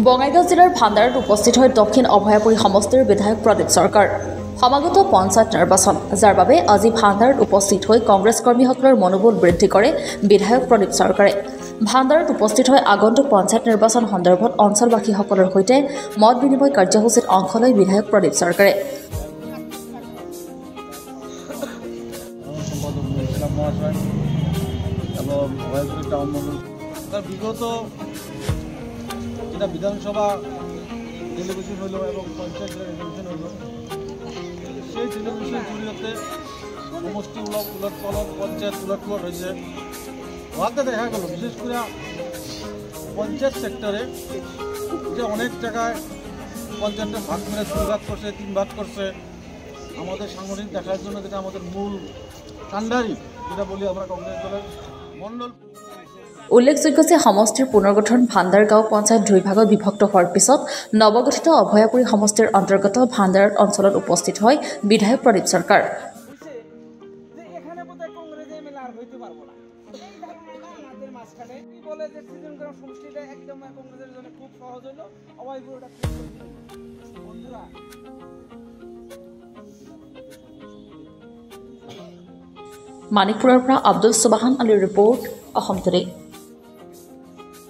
বঙাইগাঁও জিলাৰ ভাণ্ডাৰত উপস্থিত হৈ দক্ষিণ অভয়াপুৰী সমষ্টিৰ বিধায়ক প্ৰদীপ সৰকাৰ। সমাগত পঞ্চায়ত নিৰ্বাচন, যাৰ বাবে আজি ভাণ্ডাৰত উপস্থিত হৈ কংগ্ৰেছ কৰ্মীসকলৰ মনোবল বৃদ্ধি কৰে বিধায়ক প্ৰদীপ সৰকাৰে। ভাণ্ডাৰত উপস্থিত হৈ আগন্তুক পঞ্চায়ত নিৰ্বাচন সন্দৰ্ভত অঞ্চলবাসীসকলৰ সৈতে মত বিনিময় কাৰ্যসূচীত অংশ লয় বিধায়ক প্ৰদীপ সৰকাৰে। বিধানসভা টেলিভিশন হলো এবং পঞ্চায়েত টেলিভিশন হলো সেই টেলিভিশনের জড়িয়ে সমষ্টি উলট পালট পঞ্চায়েত উলটপালট হয়েছে। ওয়াতে দেখা গেল বিশেষ করে পঞ্চায়েত সেক্টরে যে অনেক জায়গায় পঞ্চায়েতটা ভাগ করে 2 ভাগ করছে 3 ভাগ করছে। আমাদের সাংগঠনিক দেখার জন্য যেটা আমাদের মূল কাণ্ডারি যেটা বলি আমরা কংগ্রেস দলের মণ্ডল। উল্লেখযোগ্য যে সমষ্টিৰ পুনৰ্গঠন ভাণ্ডাৰ গাঁও পঞ্চায়ত 2 ভাগত বিভক্ত হোৱাৰ পিছত নৱগঠিত অভয়াপুৰী সমষ্টিৰ অন্তৰ্গত ভাণ্ডাৰত অঞ্চলত উপস্থিত হয় বিধায়ক প্ৰদীপ সৰকাৰ। মানিকপুৰৰ পৰা আব্দুল সুবাহান আলীৰ ৰিপৰ্ট, অসম টুডে।